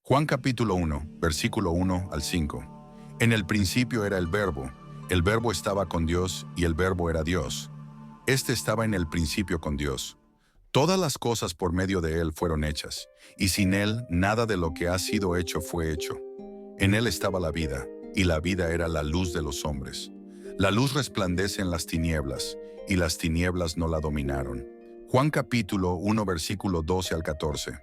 Juan capítulo 1, versículo 1 al 5. En el principio era el Verbo estaba con Dios y el Verbo era Dios. Este estaba en el principio con Dios. Todas las cosas por medio de Él fueron hechas, y sin Él nada de lo que ha sido hecho fue hecho. En Él estaba la vida, y la vida era la luz de los hombres. La luz resplandece en las tinieblas, y las tinieblas no la dominaron. Juan capítulo 1, versículo 12 al 14.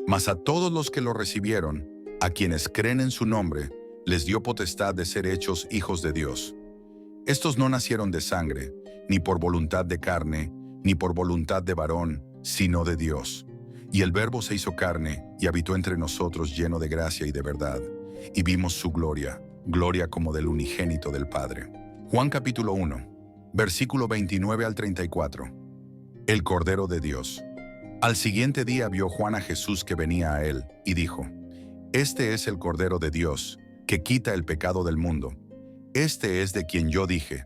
Mas a todos los que lo recibieron, a quienes creen en su nombre, les dio potestad de ser hechos hijos de Dios. Estos no nacieron de sangre, ni por voluntad de carne, ni por voluntad de varón, sino de Dios. Y el Verbo se hizo carne y habitó entre nosotros lleno de gracia y de verdad, y vimos su gloria, gloria como del unigénito del Padre. Juan capítulo 1, versículo 29 al 34. El Cordero de Dios. Al siguiente día vio Juan a Jesús que venía a él, y dijo: Este es el Cordero de Dios, que quita el pecado del mundo. Este es de quien yo dije: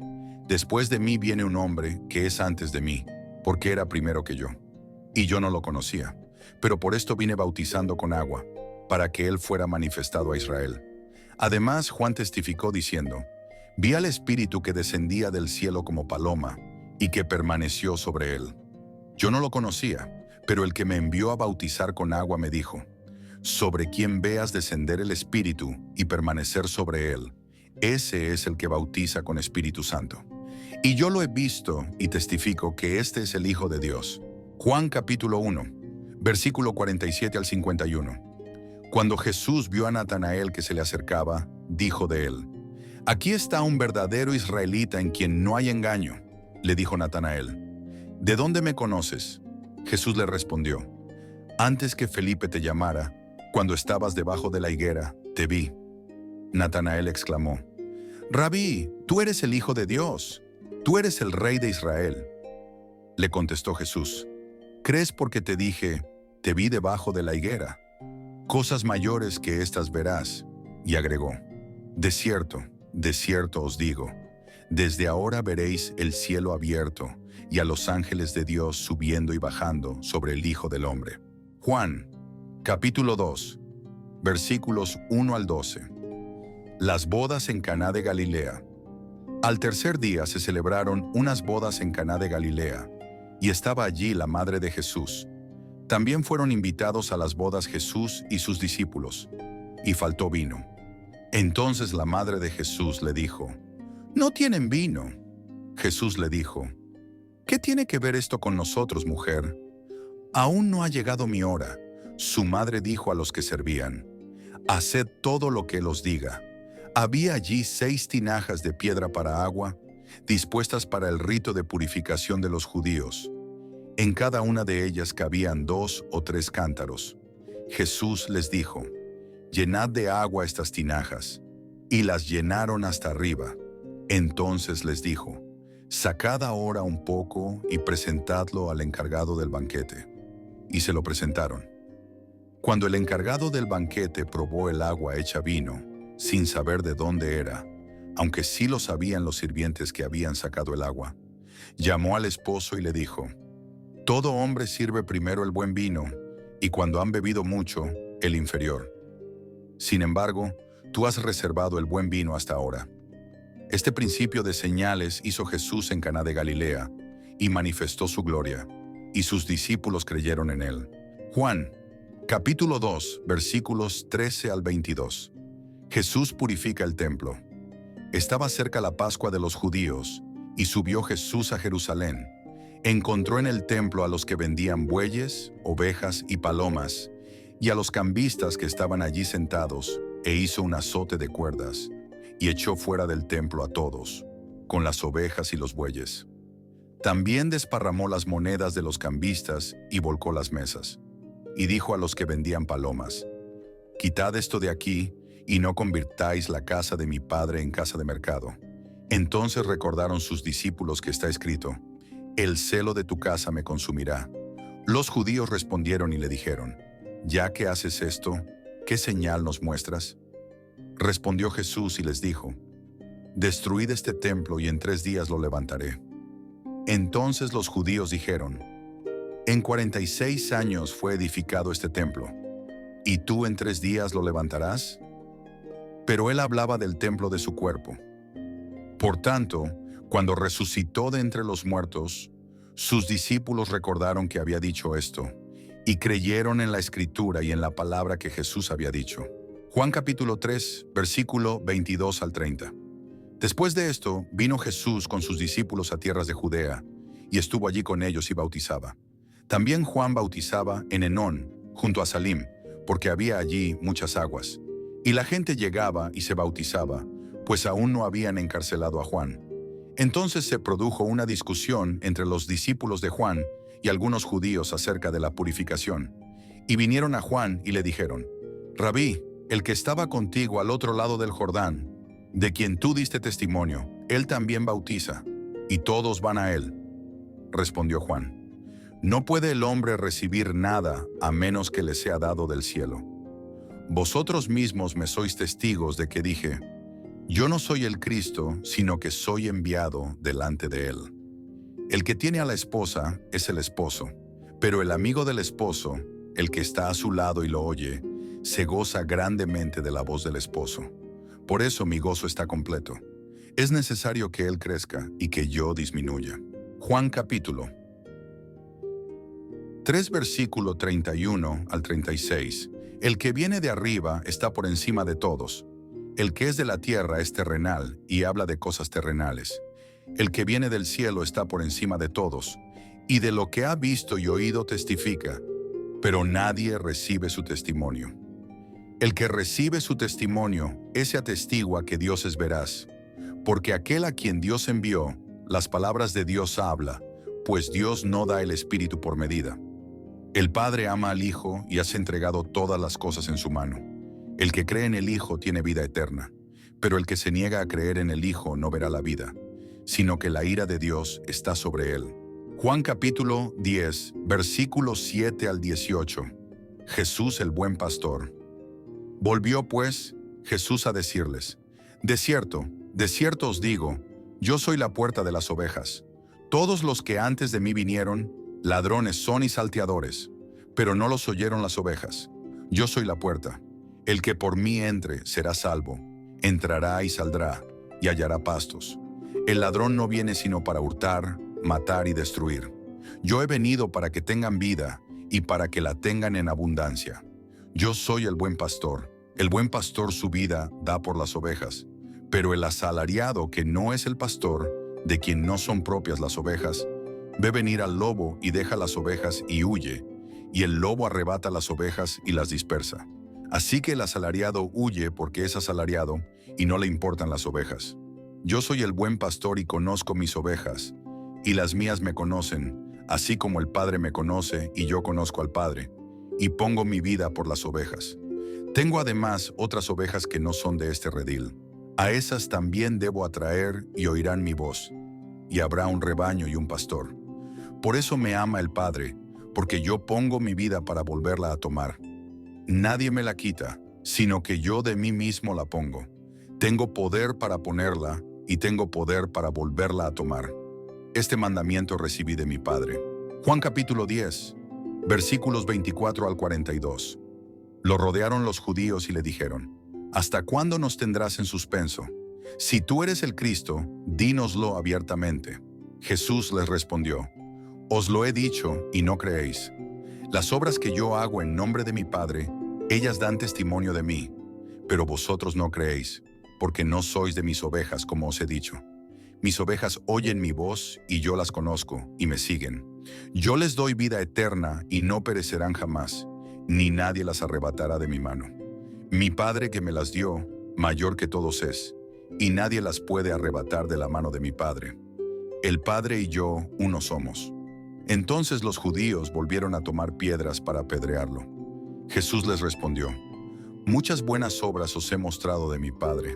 Después de mí viene un hombre que es antes de mí, porque era primero que yo. Y yo no lo conocía, pero por esto vine bautizando con agua, para que él fuera manifestado a Israel. Además, Juan testificó diciendo: Vi al Espíritu que descendía del cielo como paloma, y que permaneció sobre él. Yo no lo conocía, pero el que me envió a bautizar con agua me dijo: Sobre quien veas descender el Espíritu y permanecer sobre él, ese es el que bautiza con Espíritu Santo. Y yo lo he visto y testifico que este es el Hijo de Dios. Juan capítulo 1, versículo 47 al 51. Cuando Jesús vio a Natanael que se le acercaba, dijo de él: Aquí está un verdadero israelita en quien no hay engaño. Le dijo Natanael: ¿De dónde me conoces? Jesús le respondió: Antes que Felipe te llamara, cuando estabas debajo de la higuera, te vi. Natanael exclamó: Rabí, tú eres el Hijo de Dios, tú eres el Rey de Israel. Le contestó Jesús: ¿Crees porque te dije, te vi debajo de la higuera? Cosas mayores que estas verás. Y agregó: de cierto os digo, desde ahora veréis el cielo abierto y a los ángeles de Dios subiendo y bajando sobre el Hijo del Hombre. Juan, capítulo 2, versículos 1 al 12. Las bodas en Caná de Galilea. Al tercer día se celebraron unas bodas en Caná de Galilea, y estaba allí la madre de Jesús. También fueron invitados a las bodas Jesús y sus discípulos, y faltó vino. Entonces la madre de Jesús le dijo: No tienen vino. Jesús le dijo: ¿Qué tiene que ver esto con nosotros, mujer? Aún no ha llegado mi hora. Su madre dijo a los que servían: Haced todo lo que él os diga. Había allí 6 tinajas de piedra para agua, dispuestas para el rito de purificación de los judíos. En cada una de ellas cabían 2 o 3 cántaros. Jesús les dijo: Llenad de agua estas tinajas. Y las llenaron hasta arriba. Entonces les dijo: Sacad ahora un poco y presentadlo al encargado del banquete. Y se lo presentaron. Cuando el encargado del banquete probó el agua hecha vino, sin saber de dónde era, aunque sí lo sabían los sirvientes que habían sacado el agua, llamó al esposo y le dijo: Todo hombre sirve primero el buen vino, y cuando han bebido mucho, el inferior. Sin embargo, tú has reservado el buen vino hasta ahora. Este principio de señales hizo Jesús en Caná de Galilea, y manifestó su gloria, y sus discípulos creyeron en él. Juan, capítulo 2, versículos 13 al 22. Jesús purifica el templo. Estaba cerca la Pascua de los judíos, y subió Jesús a Jerusalén. Encontró en el templo a los que vendían bueyes, ovejas y palomas, y a los cambistas que estaban allí sentados, e hizo un azote de cuerdas, y echó fuera del templo a todos, con las ovejas y los bueyes. También desparramó las monedas de los cambistas y volcó las mesas. Y dijo a los que vendían palomas: Quitad esto de aquí, y no convirtáis la casa de mi Padre en casa de mercado. Entonces recordaron sus discípulos que está escrito: El celo de tu casa me consumirá. Los judíos respondieron y le dijeron: Ya que haces esto, ¿qué señal nos muestras? Respondió Jesús y les dijo: Destruid este templo y en 3 días lo levantaré. Entonces los judíos dijeron: En 46 años fue edificado este templo. ¿Y tú en 3 días lo levantarás? Pero él hablaba del templo de su cuerpo. Por tanto, cuando resucitó de entre los muertos, sus discípulos recordaron que había dicho esto, y creyeron en la Escritura y en la palabra que Jesús había dicho. Juan capítulo 3, versículo 22 al 30. Después de esto, vino Jesús con sus discípulos a tierras de Judea, y estuvo allí con ellos y bautizaba. También Juan bautizaba en Enón, junto a Salim, porque había allí muchas aguas. Y la gente llegaba y se bautizaba, pues aún no habían encarcelado a Juan. Entonces se produjo una discusión entre los discípulos de Juan y algunos judíos acerca de la purificación. Y vinieron a Juan y le dijeron: Rabí, el que estaba contigo al otro lado del Jordán, de quien tú diste testimonio, él también bautiza, y todos van a él. Respondió Juan: No puede el hombre recibir nada a menos que le sea dado del cielo. Vosotros mismos me sois testigos de que dije: Yo no soy el Cristo, sino que soy enviado delante de él. El que tiene a la esposa es el esposo, pero el amigo del esposo, el que está a su lado y lo oye, se goza grandemente de la voz del esposo. Por eso mi gozo está completo. Es necesario que él crezca y que yo disminuya. Juan capítulo 3, versículo 31 al 36. El que viene de arriba está por encima de todos. El que es de la tierra es terrenal y habla de cosas terrenales. El que viene del cielo está por encima de todos, y de lo que ha visto y oído testifica, pero nadie recibe su testimonio. El que recibe su testimonio, ese atestigua que Dios es veraz, porque aquel a quien Dios envió, las palabras de Dios habla, pues Dios no da el Espíritu por medida. El Padre ama al Hijo y has entregado todas las cosas en su mano. El que cree en el Hijo tiene vida eterna, pero el que se niega a creer en el Hijo no verá la vida, sino que la ira de Dios está sobre él. Juan capítulo 10, versículos 7 al 18. Jesús el buen pastor. Volvió pues Jesús a decirles: de cierto os digo, yo soy la puerta de las ovejas. Todos los que antes de mí vinieron, ladrones son y salteadores, pero no los oyeron las ovejas. Yo soy la puerta. El que por mí entre será salvo, entrará y saldrá, y hallará pastos. El ladrón no viene sino para hurtar, matar y destruir. Yo he venido para que tengan vida, y para que la tengan en abundancia. Yo soy el buen pastor. El buen pastor su vida da por las ovejas. Pero el asalariado, que no es el pastor, de quien no son propias las ovejas, ve venir al lobo y deja las ovejas y huye, y el lobo arrebata las ovejas y las dispersa. Así que el asalariado huye porque es asalariado y no le importan las ovejas. Yo soy el buen pastor y conozco mis ovejas, y las mías me conocen, así como el Padre me conoce y yo conozco al Padre, y pongo mi vida por las ovejas. Tengo además otras ovejas que no son de este redil. A esas también debo atraer y oirán mi voz, y habrá un rebaño y un pastor. Por eso me ama el Padre, porque yo pongo mi vida para volverla a tomar. Nadie me la quita, sino que yo de mí mismo la pongo. Tengo poder para ponerla y tengo poder para volverla a tomar. Este mandamiento recibí de mi Padre. Juan capítulo 10, versículos 24 al 42. Lo rodearon los judíos y le dijeron: ¿hasta cuándo nos tendrás en suspenso? Si tú eres el Cristo, dínoslo abiertamente. Jesús les respondió: os lo he dicho y no creéis. Las obras que yo hago en nombre de mi Padre, ellas dan testimonio de mí, pero vosotros no creéis, porque no sois de mis ovejas, como os he dicho. Mis ovejas oyen mi voz y yo las conozco y me siguen. Yo les doy vida eterna y no perecerán jamás, ni nadie las arrebatará de mi mano. Mi Padre que me las dio, mayor que todos es, y nadie las puede arrebatar de la mano de mi Padre. El Padre y yo uno somos. Entonces los judíos volvieron a tomar piedras para apedrearlo. Jesús les respondió: muchas buenas obras os he mostrado de mi Padre.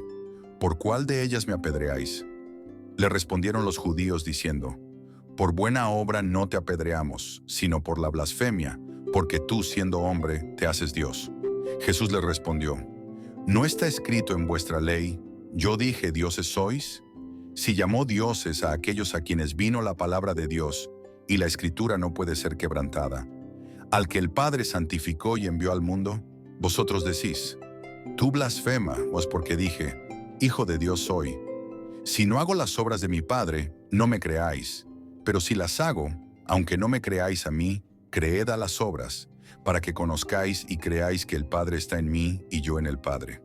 ¿Por cuál de ellas me apedreáis? Le respondieron los judíos diciendo: por buena obra no te apedreamos, sino por la blasfemia, porque tú, siendo hombre, te haces Dios. Jesús les respondió: ¿no está escrito en vuestra ley, yo dije dioses sois? Si llamó dioses a aquellos a quienes vino la palabra de Dios, y la Escritura no puede ser quebrantada, al que el Padre santificó y envió al mundo, Vosotros decís, tú blasfema, pues porque dije, Hijo de Dios soy. Si no hago las obras de mi Padre, no me creáis. Pero si las hago, aunque no me creáis a mí, creed a las obras, para que conozcáis y creáis que el Padre está en mí y yo en el Padre.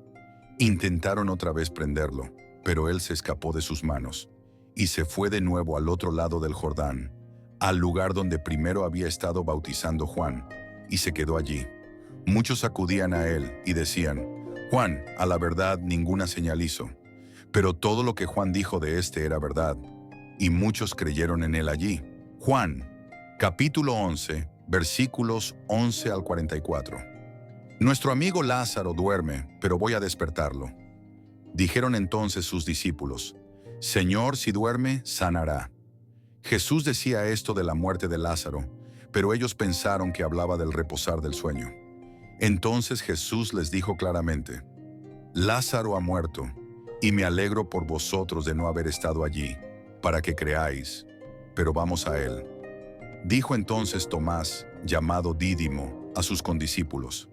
Intentaron otra vez prenderlo, pero él se escapó de sus manos, y se fue de nuevo al otro lado del Jordán, al lugar donde primero había estado bautizando Juan, y se quedó allí. Muchos acudían a él y decían, Juan, a la verdad, ninguna señal hizo. Pero todo lo que Juan dijo de éste era verdad, y muchos creyeron en él allí. Juan, capítulo 11, versículos 11 al 44. Nuestro amigo Lázaro duerme, pero voy a despertarlo. Dijeron entonces sus discípulos, Señor, si duerme, sanará. Jesús decía esto de la muerte de Lázaro, pero ellos pensaron que hablaba del reposar del sueño. Entonces Jesús les dijo claramente, Lázaro ha muerto, y me alegro por vosotros de no haber estado allí, para que creáis, pero vamos a él. Dijo entonces Tomás, llamado Dídimo, a sus condiscípulos,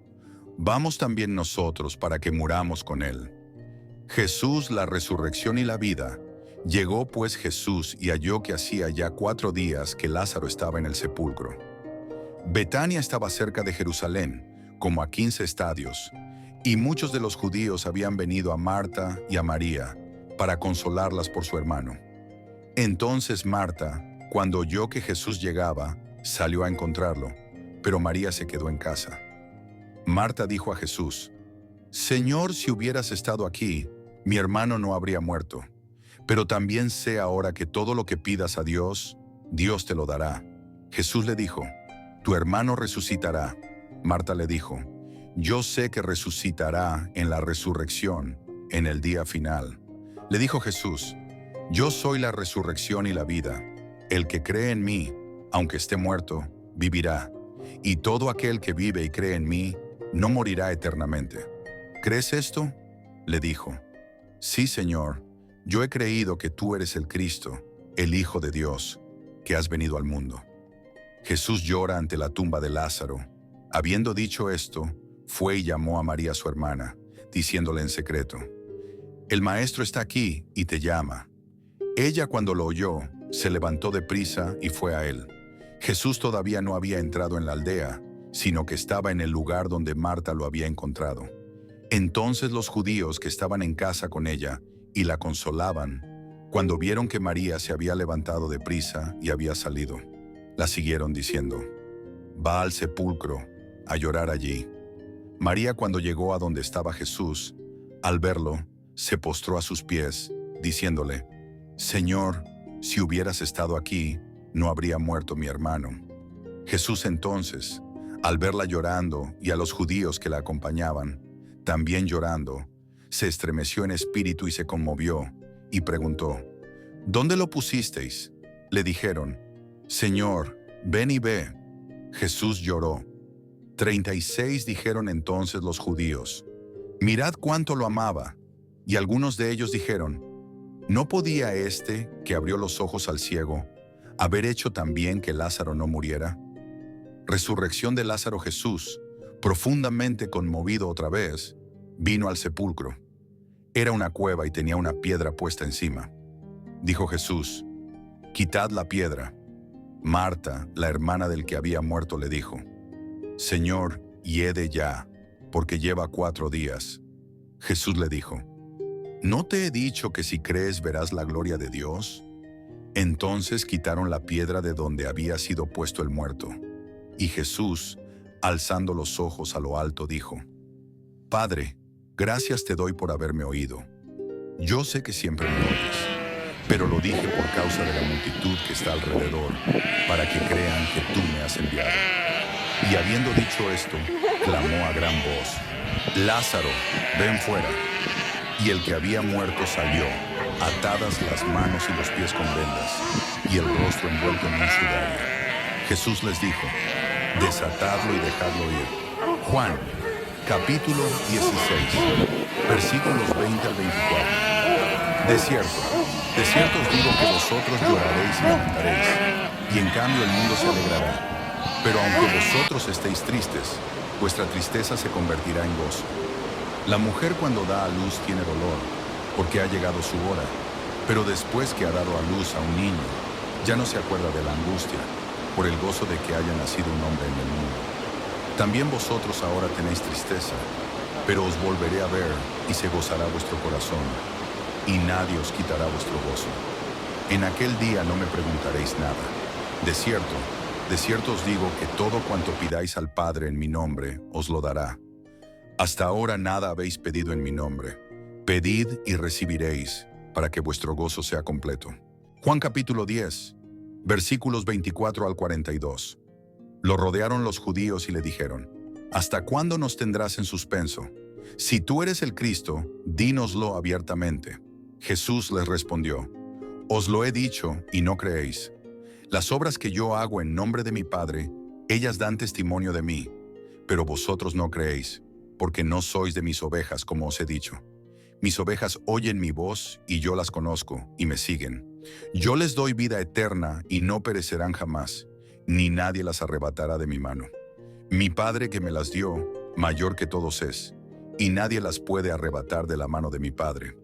vamos también nosotros para que muramos con él. Jesús, la resurrección y la vida. Llegó pues Jesús y halló que hacía ya 4 días que Lázaro estaba en el sepulcro. Betania estaba cerca de Jerusalén, como a 15 estadios, y muchos de los judíos habían venido a Marta y a María para consolarlas por su hermano. Entonces Marta, cuando oyó que Jesús llegaba, salió a encontrarlo, pero María se quedó en casa. Marta dijo a Jesús, Señor, si hubieras estado aquí, mi hermano no habría muerto. Pero también sé ahora que todo lo que pidas a Dios, Dios te lo dará. Jesús le dijo, tu hermano resucitará. Marta le dijo, yo sé que resucitará en la resurrección, en el día final. Le dijo Jesús, yo soy la resurrección y la vida. El que cree en mí, aunque esté muerto, vivirá. Y todo aquel que vive y cree en mí, no morirá eternamente. ¿Crees esto? Le dijo, sí, Señor, yo he creído que tú eres el Cristo, el Hijo de Dios, que has venido al mundo. Jesús llora ante la tumba de Lázaro. Habiendo dicho esto, fue y llamó a María su hermana, diciéndole en secreto, el Maestro está aquí y te llama. Ella, cuando lo oyó, se levantó deprisa y fue a él. Jesús todavía no había entrado en la aldea, sino que estaba en el lugar donde Marta lo había encontrado. Entonces los judíos que estaban en casa con ella y la consolaban, cuando vieron que María se había levantado deprisa y había salido, la siguieron diciendo, va al sepulcro a llorar allí. María, cuando llegó a donde estaba Jesús, al verlo, se postró a sus pies, diciéndole, Señor, si hubieras estado aquí, no habría muerto mi hermano. Jesús entonces, al verla llorando y a los judíos que la acompañaban, también llorando, se estremeció en espíritu y se conmovió, y preguntó, ¿dónde lo pusisteis? Le dijeron, Señor, ven y ve. Jesús lloró. 36 dijeron entonces los judíos, mirad cuánto lo amaba. Y algunos de ellos dijeron, ¿no podía este, que abrió los ojos al ciego, haber hecho también que Lázaro no muriera? Resurrección de Lázaro. Jesús, profundamente conmovido otra vez, vino al sepulcro. Era una cueva y tenía una piedra puesta encima. Dijo Jesús, quitad la piedra. Marta, la hermana del que había muerto, le dijo, Señor, hiede ya, porque lleva 4 días. Jesús le dijo, ¿no te he dicho que si crees verás la gloria de Dios? Entonces quitaron la piedra de donde había sido puesto el muerto. Y Jesús, alzando los ojos a lo alto, dijo, Padre, gracias te doy por haberme oído. Yo sé que siempre me oyes, pero lo dije por causa de la multitud que está alrededor, para que crean que tú me has enviado. Y habiendo dicho esto, clamó a gran voz, Lázaro, ven fuera. Y el que había muerto salió, atadas las manos y los pies con vendas, y el rostro envuelto en un sudario. Jesús les dijo, desatadlo y dejadlo ir. Juan, capítulo 16, versículos 20 al 24. De cierto os digo que vosotros lloraréis y lamentaréis, y en cambio el mundo se alegrará. Pero aunque vosotros estéis tristes, vuestra tristeza se convertirá en gozo. La mujer cuando da a luz tiene dolor, porque ha llegado su hora, pero después que ha dado a luz a un niño, ya no se acuerda de la angustia, por el gozo de que haya nacido un hombre en el mundo. También vosotros ahora tenéis tristeza, pero os volveré a ver y se gozará vuestro corazón, y nadie os quitará vuestro gozo. En aquel día no me preguntaréis nada. De cierto os digo que todo cuanto pidáis al Padre en mi nombre, os lo dará. Hasta ahora nada habéis pedido en mi nombre. Pedid y recibiréis, para que vuestro gozo sea completo. Juan capítulo 10, versículos 24 al 42. Lo rodearon los judíos y le dijeron: ¿Hasta cuándo nos tendrás en suspenso? Si tú eres el Cristo, dínoslo abiertamente. Jesús les respondió: Os lo he dicho y no creéis. Las obras que yo hago en nombre de mi Padre, ellas dan testimonio de mí, pero vosotros no creéis, porque no sois de mis ovejas, como os he dicho. Mis ovejas oyen mi voz y yo las conozco y me siguen. Yo les doy vida eterna y no perecerán jamás, ni nadie las arrebatará de mi mano. Mi Padre que me las dio, mayor que todos es, y nadie las puede arrebatar de la mano de mi Padre.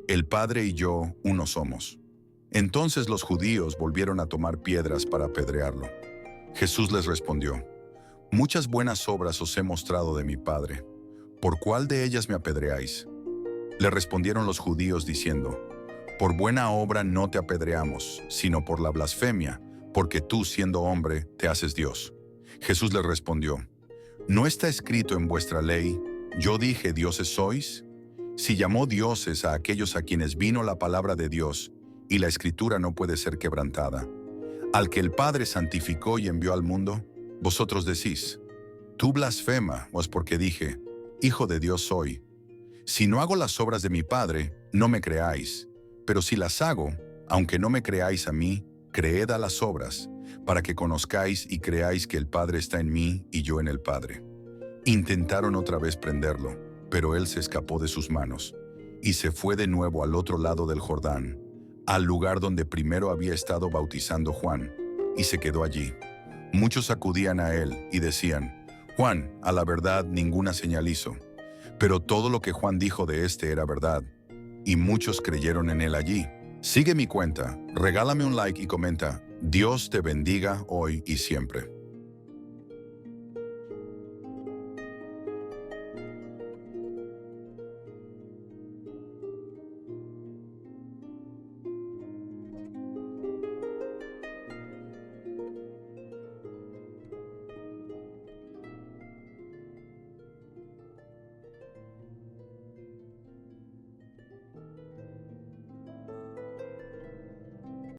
El Padre y yo uno somos. Entonces los judíos volvieron a tomar piedras para apedrearlo. Jesús les respondió: Muchas buenas obras os he mostrado de mi Padre. ¿Por cuál de ellas me apedreáis? Le respondieron los judíos diciendo: Por buena obra no te apedreamos, sino por la blasfemia, porque tú, siendo hombre, te haces Dios. Jesús les respondió: ¿No está escrito en vuestra ley, yo dije dioses sois? Si llamó dioses a aquellos a quienes vino la palabra de Dios, y la escritura no puede ser quebrantada, al que el Padre santificó y envió al mundo, vosotros decís: Tú blasfema, pues porque dije, Hijo de Dios soy. Si no hago las obras de mi Padre, no me creáis, pero si las hago, aunque no me creáis a mí, creed a las obras, para que conozcáis y creáis que el Padre está en mí y yo en el Padre. Intentaron otra vez prenderlo, pero él se escapó de sus manos, y se fue de nuevo al otro lado del Jordán, al lugar donde primero había estado bautizando Juan, y se quedó allí. Muchos acudían a él y decían: Juan, a la verdad, ninguna señal hizo, pero todo lo que Juan dijo de éste era verdad, y muchos creyeron en él allí. Sigue mi cuenta, regálame un like y comenta. Dios te bendiga hoy y siempre.